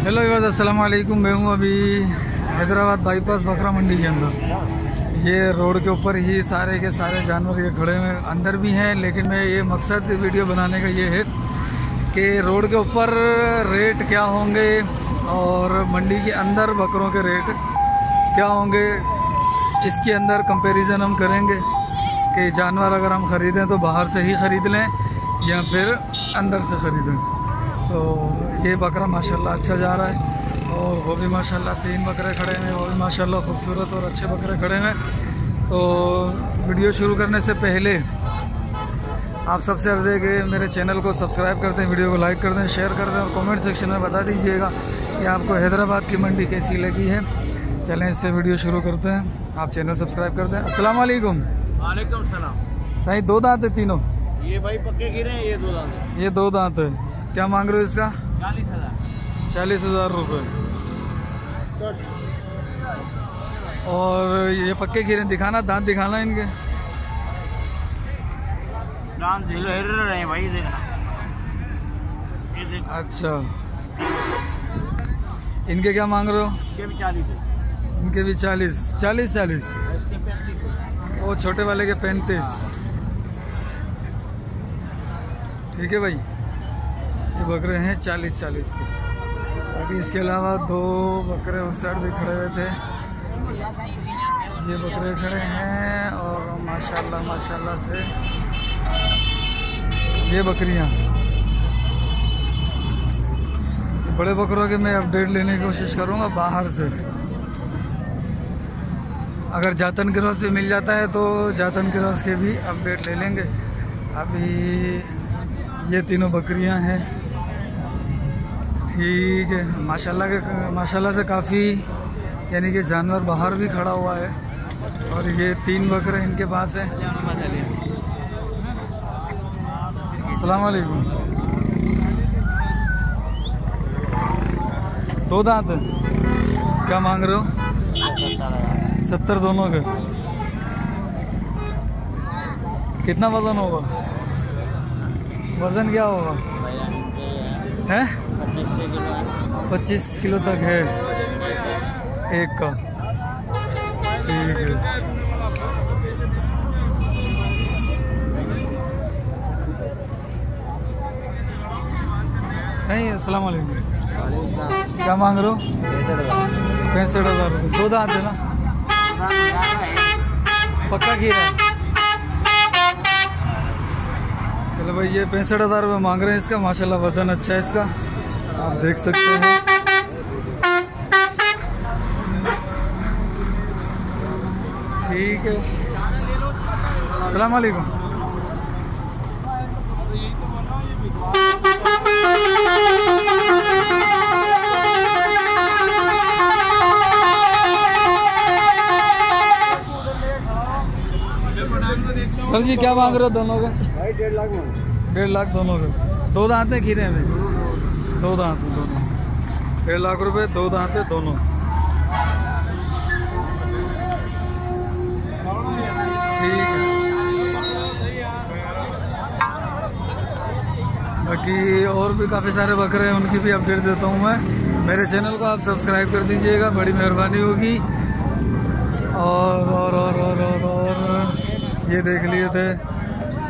Hello viewers, अस्सलाम वालेकुम। मैं हूँ अभी हैदराबाद बाईपास बकरा मंडी के अंदर। ये रोड के ऊपर ही सारे के सारे जानवर ये खड़े हुए अंदर भी हैं, लेकिन मैं ये मकसद वीडियो बनाने का ये है कि रोड के ऊपर रेट क्या होंगे और मंडी के अंदर बकरों के रेट क्या होंगे, इसके अंदर कंपैरिजन हम करेंगे कि जानवर अगर हम ख़रीदें तो बाहर से ही ख़रीद लें या फिर अंदर से ख़रीदें। तो ये बकरा माशाल्लाह अच्छा जा रहा है और वो भी माशाल्लाह 3 बकरे खड़े हैं, वो भी माशाल्लाह खूबसूरत और अच्छे बकरे खड़े हैं। तो वीडियो शुरू करने से पहले आप सबसे अर्ज़ है कि मेरे चैनल को सब्सक्राइब कर दें, वीडियो को लाइक कर दें, शेयर कर दें और कमेंट सेक्शन में बता दीजिएगा कि आपको हैदराबाद की मंडी कैसी लगी है। चलें इससे वीडियो शुरू करते हैं। आप चैनल सब्सक्राइब कर दें। अस्सलाम वालेकुम। वालेकुम सलाम। सही 2 दांत है तीनों? ये भाई पक्के गिरे हैं, ये 2 दांत है। ये 2 दांत है। क्या मांग रहे हो इसका? 40,000। 40,000 रुपये। और ये पक्के गिरे दिखाना, दांत दिखाना इनके। दांत हिल रहे हैं भाई, देखना। ये देख। अच्छा, इनके क्या मांग रहे हो? इसके भी 40 है। इनके भी 40। इसके 35 है। वो छोटे वाले के 35। ठीक है भाई, ये बकरे हैं 40 के। बाकी इसके अलावा 2 बकरे उस साइड भी खड़े हुए थे। ये बकरे खड़े हैं और माशाल्लाह से ये बकरियां। बड़े बकरों के मैं अपडेट लेने की कोशिश करूंगा बाहर से। अगर जातन क्रॉस भी मिल जाता है तो जातन क्रॉस के भी अपडेट ले लेंगे। अभी ये तीनों बकरियां हैं। ठीक है, माशाल्लाह से काफ़ी यानी कि जानवर बाहर भी खड़ा हुआ है और ये 3 बकरे इनके पास है। अस्सलाम वालेकुम। 2 दांत है। क्या मांग रहे हो? 70 दोनों के। कितना वजन होगा? वजन क्या होगा? है 25 किलो तक है एक का। ठीक है। सही है। अस्सलाम वालेकुम। क्या मांग रहे हो? 65,000 रुपये। 2 दांत है ना? पक्का खीरा। चलो भाई, ये 65,000 रुपये मांग रहे हैं इसका। माशाल्लाह वजन अच्छा है इसका, आप देख सकते हैं। ठीक है। अस्सलाम वालेकुम। सर जी क्या मांग रहे हो दोनों का? भाई 1.5 लाख। 1.5 लाख दोनों के। 2 दांत है खीरे में? 2 दांत है दोनों। 1.5 लाख रुपए 2 दांत है दोनों। ठीक है। बाकी और भी काफ़ी सारे बकरे हैं, उनकी भी अपडेट देता हूँ मैं। मेरे चैनल को आप सब्सक्राइब कर दीजिएगा, बड़ी मेहरबानी होगी। और ये देख लिए थे,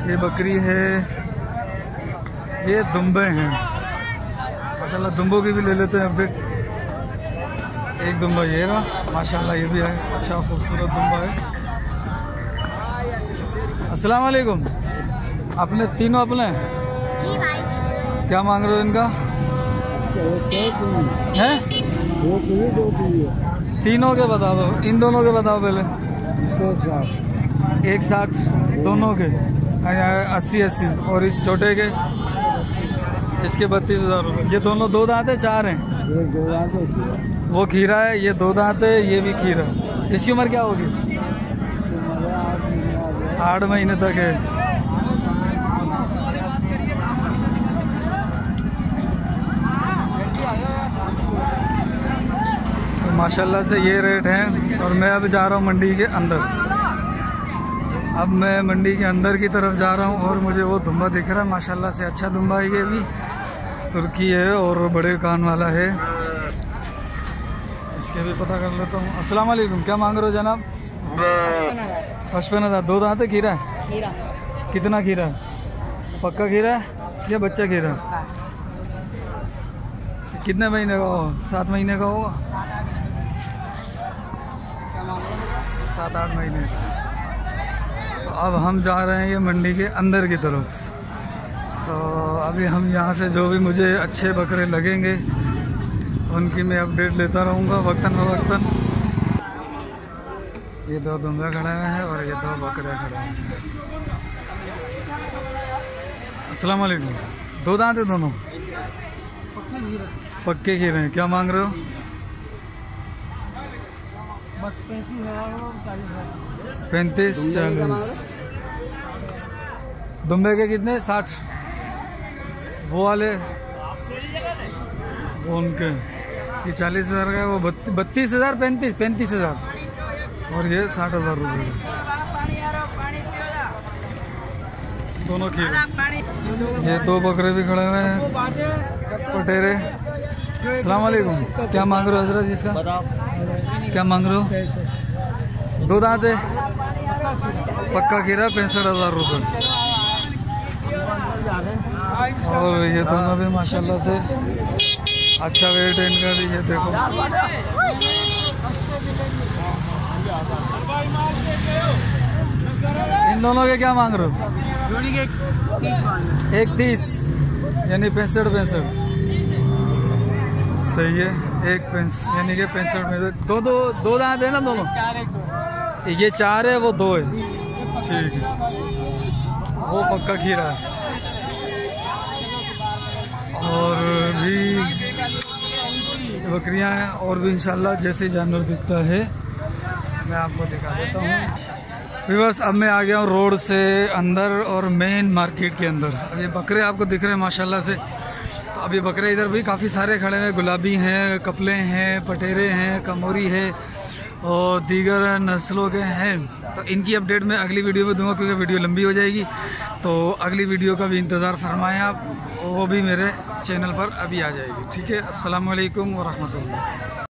ये बकरी है, ये दुम्बे हैं। माशाल्लाह दुम्बों की भी ले लेते हैं अपडेट। एक दुम्बा ये रहा, माशाल्लाह ये भी है, अच्छा खूबसूरत दुम्बा है। अस्सलाम वालेकुम। अपने तीनों अपने? जी भाई। क्या मांग रहे हो इनका? हैं? तीनों के बता दो, इन दोनों के बताओ पहले। 160 दोनों के। 80 और इस छोटे के? इसके 32,000 रुपये। ये दोनों 2 दांत है 4 हैं? एक 2 दांत है। वो खीरा है, ये 2 दांत है, ये भी खीरा। इसकी उम्र क्या होगी? 8 महीने तक है। तो माशाल्लाह से ये रेट हैं। और मैं अब जा रहा हूँ मंडी के अंदर। अब मैं मंडी के अंदर की तरफ जा रहा हूँ और मुझे वो दुम्बा दिख रहा है, माशाल्लाह से अच्छा दुम्बा है। ये भी तुर्की है और बड़े कान वाला है। इसके भी पता कर लेता हूँ। अस्सलाम वालेकुम, क्या मांग रहे हो जनाब? 55,000। 2 दांत है, खीरा है? कितना खीरा है? पक्का खीरा है या बच्चा खीरा? कितने महीने का होगा? 7 महीने का होगा? 7-8 महीने। तो अब हम जा रहे हैं ये मंडी के अंदर की तरफ। तो अभी हम यहाँ से जो भी मुझे अच्छे बकरे लगेंगे उनकी मैं अपडेट लेता रहूँगा वक्तन फ़वक्तन। ये 2 दुम्बे खड़े हुए हैं और ये 2 बकरे खड़े हैं। अस्सलाम वालेकुम। 2 दांत है दोनों? पक्के खीरे हैं। क्या मांग रहे हो? 35-40। दुम्बे के कितने? 60। वो वाले वो उनके ये 40,000 का है, वो 32,000 35,000 और ये 60,000 रुपये। दोनों खीरे। ये 2 बकरे भी खड़े हुए हैं पटेरे। अस्सलाम वालेकुम। क्या मांग रहे हो हजरत इसका? क्या मांग रहे हो? 2 दांत है, पक्का खीरा, 65,000 रुपये। और ये दोनों भी माशाल्लाह से अच्छा वेट है इनका भी। ये देखो इन दोनों के क्या मांग रहे हो? जोड़ी के 1,30 यानी 65। सही है। 1 यानी कि 65। दो दांत है ना दोनों? ये 4 है, वो 2 है। ठीक है, वो पक्का खीरा है। और भी बकरियां हैं और भी इंशाल्लाह जैसे जानवर दिखता है मैं आपको दिखा देता हूँ। व्यूअर्स, अब मैं आ गया हूँ रोड से अंदर और मेन मार्केट के अंदर। अब ये बकरे आपको दिख रहे हैं माशाल्लाह से। तो अब ये बकरे इधर भी काफ़ी सारे खड़े हैं। गुलाबी हैं, कपले हैं, पटेरे हैं, कमोरी है और दीगर नस्लों के हैं। तो इनकी अपडेट मैं अगली वीडियो में दूंगा क्योंकि वीडियो लंबी हो जाएगी। तो अगली वीडियो का भी इंतज़ार फरमाएं आप, वो भी मेरे चैनल पर अभी आ जाएगी। ठीक है, अस्सलाम वालेकुम व रहमतुल्लाह।